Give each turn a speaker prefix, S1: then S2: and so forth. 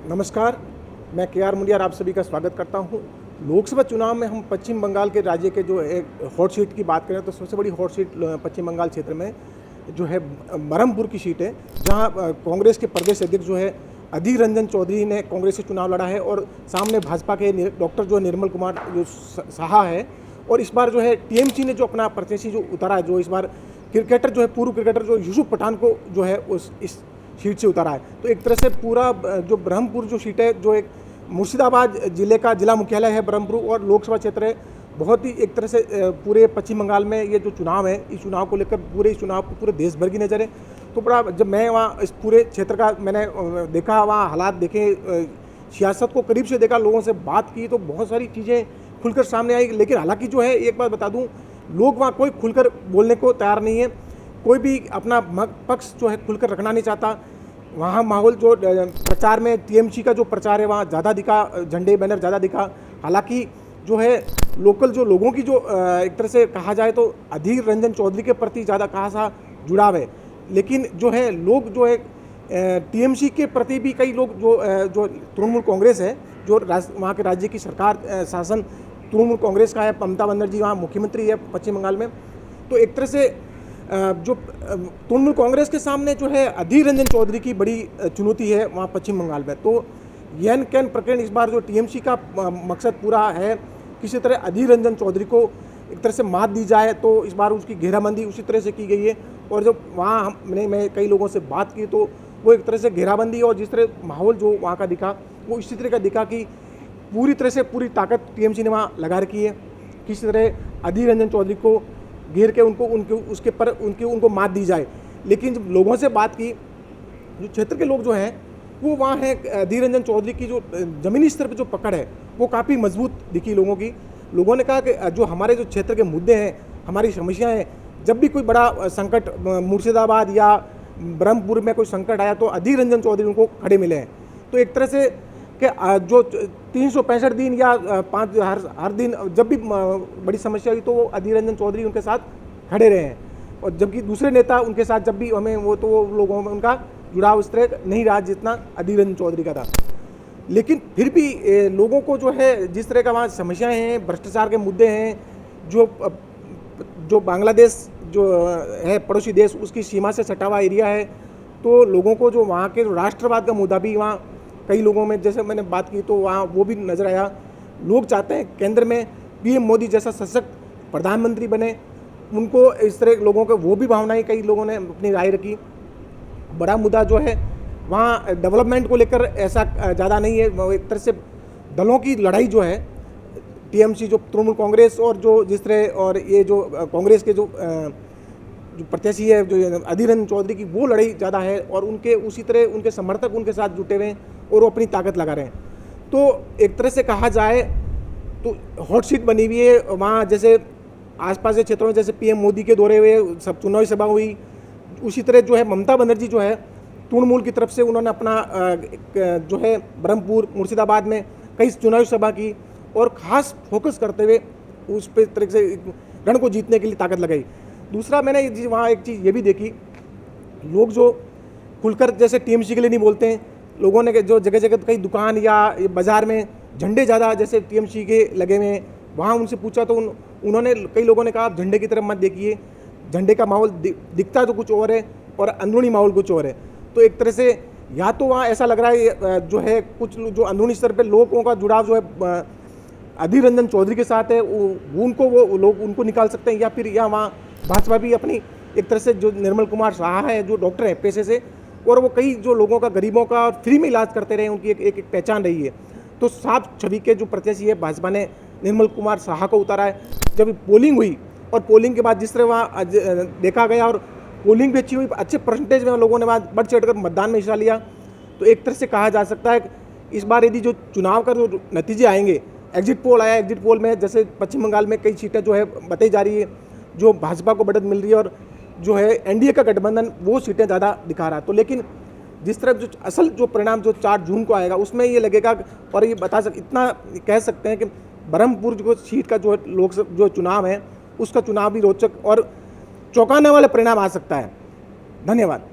S1: नमस्कार, मैं के.आर. मुंडियार आप सभी का स्वागत करता हूं। लोकसभा चुनाव में हम पश्चिम बंगाल के राज्य के जो एक हॉट सीट की बात करें तो सबसे बड़ी हॉट सीट पश्चिम बंगाल क्षेत्र में जो है बरहमपुर की सीट है, जहां कांग्रेस के प्रदेश अध्यक्ष जो है अधीर रंजन चौधरी ने कांग्रेस से चुनाव लड़ा है और सामने भाजपा के डॉक्टर जो निर्मल कुमार जो साहा है। और इस बार जो है टीएमसी ने जो अपना प्रत्याशी जो उतारा है, जो इस बार क्रिकेटर जो है पूर्व क्रिकेटर जो यूसुफ पठान को जो है इस सीट से उतारा है। तो एक तरह से पूरा जो ब्रह्मपुर जो सीट है, जो एक मुर्शिदाबाद जिले का जिला मुख्यालय है ब्रह्मपुर और लोकसभा क्षेत्र है, बहुत ही एक तरह से पूरे पश्चिम बंगाल में ये जो चुनाव है, इस चुनाव को लेकर पूरे इस चुनाव पर पूरे देश भर की नज़र है। तो बड़ा जब मैं वहाँ इस पूरे क्षेत्र का मैंने देखा, वहाँ हालात देखे, सियासत को करीब से देखा, लोगों से बात की, तो बहुत सारी चीज़ें खुलकर सामने आई। लेकिन हालांकि जो है एक बात बता दूं, लोग वहाँ कोई खुलकर बोलने को तैयार नहीं है, कोई भी अपना पक्ष जो है खुलकर रखना नहीं चाहता। वहाँ माहौल जो प्रचार में टीएमसी का जो प्रचार है वहाँ ज़्यादा दिखा, झंडे बैनर ज़्यादा दिखा। हालांकि जो है लोकल जो लोगों की जो एक तरह से कहा जाए तो अधीर रंजन चौधरी के प्रति ज़्यादा खासा जुड़ाव है। लेकिन जो है लोग जो है टीएमसी के प्रति भी कई लोग जो तृणमूल कांग्रेस है, जो वहाँ के राज्य की सरकार शासन तृणमूल कांग्रेस का है, ममता बनर्जी वहाँ मुख्यमंत्री है पश्चिम बंगाल में। तो एक तरह से जो तृणमूल कांग्रेस के सामने जो है अधीर रंजन चौधरी की बड़ी चुनौती है वहाँ पश्चिम बंगाल में। तो यन कैन प्रकरण इस बार जो टीएमसी का मकसद पूरा है, किसी तरह अधीर रंजन चौधरी को एक तरह से मात दी जाए, तो इस बार उसकी घेराबंदी उसी तरह से की गई है। और जब वहाँ मैं कई लोगों से बात की तो वो एक तरह से घेराबंदी और जिस तरह माहौल जो वहाँ का दिखा, वो इसी तरह का दिखा कि पूरी तरह से पूरी ताकत टीएमसी ने वहाँ लगा रखी है, किसी तरह अधीर रंजन चौधरी को घेर के उनको मात दी जाए। लेकिन जब लोगों से बात की, जो क्षेत्र के लोग जो हैं वो वहाँ है, अधीर रंजन चौधरी की जो ज़मीनी स्तर पर जो पकड़ है वो काफ़ी मजबूत दिखी लोगों की। लोगों ने कहा कि जो हमारे जो क्षेत्र के मुद्दे हैं, हमारी समस्याएं हैं, जब भी कोई बड़ा संकट मुर्शिदाबाद या ब्रह्मपुर में कोई संकट आया तो अधीर रंजन चौधरी उनको खड़े मिले हैं। तो एक तरह से कि जो 365 दिन या हर दिन जब भी बड़ी समस्या हुई तो वो अधीर रंजन चौधरी उनके साथ खड़े रहे हैं। और जबकि दूसरे नेता उनके साथ जब भी हमें वो लोगों में उनका जुड़ाव इस तरह नहीं रहा जितना अधीर रंजन चौधरी का था। लेकिन फिर भी लोगों को जो है जिस तरह का वहाँ समस्याएं हैं, भ्रष्टाचार के मुद्दे हैं, जो बांग्लादेश जो है पड़ोसी देश, उसकी सीमा से सटा हुआ एरिया है, तो लोगों को जो वहाँ के राष्ट्रवाद का मुद्दा भी वहाँ कई लोगों में, जैसे मैंने बात की तो वहाँ वो भी नज़र आया। लोग चाहते हैं केंद्र में पीएम मोदी जैसा सशक्त प्रधानमंत्री बने, उनको इस तरह लोगों को वो भी भावनाएं कई लोगों ने अपनी राय रखी। बड़ा मुद्दा जो है वहाँ डेवलपमेंट को लेकर ऐसा ज़्यादा नहीं है, वो एक तरह से दलों की लड़ाई जो है, टीएमसी जो तृणमूल कांग्रेस और जो जिस तरह और ये जो कांग्रेस के जो प्रत्याशी है जो अधीर रंजन चौधरी की, वो लड़ाई ज़्यादा है और उनके उसी तरह उनके समर्थक उनके साथ जुटे हुए हैं और वो अपनी ताकत लगा रहे हैं। तो एक तरह से कहा जाए तो हॉट सीट बनी हुई है वहाँ, जैसे आसपास के क्षेत्रों में जैसे पीएम मोदी के दौरे हुए, सब चुनावी सभा हुई, उसी तरह जो है ममता बनर्जी जो है तृणमूल की तरफ से उन्होंने अपना जो है ब्रह्मपुर मुर्शिदाबाद में कई चुनावी सभा की और ख़ास फोकस करते हुए उस पर तरह से रण को जीतने के लिए ताकत लगाई। दूसरा मैंने वहाँ एक चीज़ ये भी देखी, लोग जो खुलकर जैसे टीएमसी के लिए नहीं बोलते हैं, लोगों ने जो जगह जगह कई दुकान या बाज़ार में झंडे ज़्यादा जैसे टीएमसी के लगे हुए हैं, वहाँ उनसे पूछा तो उन्होंने कई लोगों ने कहा आप झंडे की तरफ मत देखिए, झंडे का माहौल दिखता तो कुछ और है और अंदरूनी माहौल कुछ और है। तो एक तरह से या तो वहाँ ऐसा लग रहा है जो है कुछ जो अंदरूनी स्तर पर लोगों का जुड़ाव जो है अधीर रंजन चौधरी के साथ है, वो लोग उनको निकाल सकते हैं, या फिर या वहाँ भाजपा भी अपनी एक तरह से जो निर्मल कुमार साहा है जो डॉक्टर है पेशे से, और वो कई जो लोगों का गरीबों का फ्री में इलाज करते रहे, उनकी एक पहचान रही है। तो साफ छवि के जो प्रत्याशी है भाजपा ने निर्मल कुमार साहा को उतारा है। जब पोलिंग हुई और पोलिंग के बाद जिस तरह वहाँ देखा गया और पोलिंग भी अच्छी हुई, अच्छे परसेंटेज में लोगों ने वहाँ बढ़ चढ़ कर मतदान में हिस्सा लिया, तो एक तरह से कहा जा सकता है कि इस बार यदि जो चुनाव का जो नतीजे आएंगे, एग्जिट पोल आया, एग्जिट पोल में जैसे पश्चिम बंगाल में कई सीटें जो है बताई जा रही है जो भाजपा को बढ़त मिल रही है और जो है एनडीए का गठबंधन वो सीटें ज़्यादा दिखा रहा है। तो लेकिन जिस तरह जो असल जो परिणाम जो 4 जून को आएगा उसमें ये लगेगा, और ये इतना कह सकते हैं कि ब्रह्मपुर जो सीट का जो लोकसभा जो चुनाव है उसका चुनाव भी रोचक और चौंकाने वाला परिणाम आ सकता है। धन्यवाद।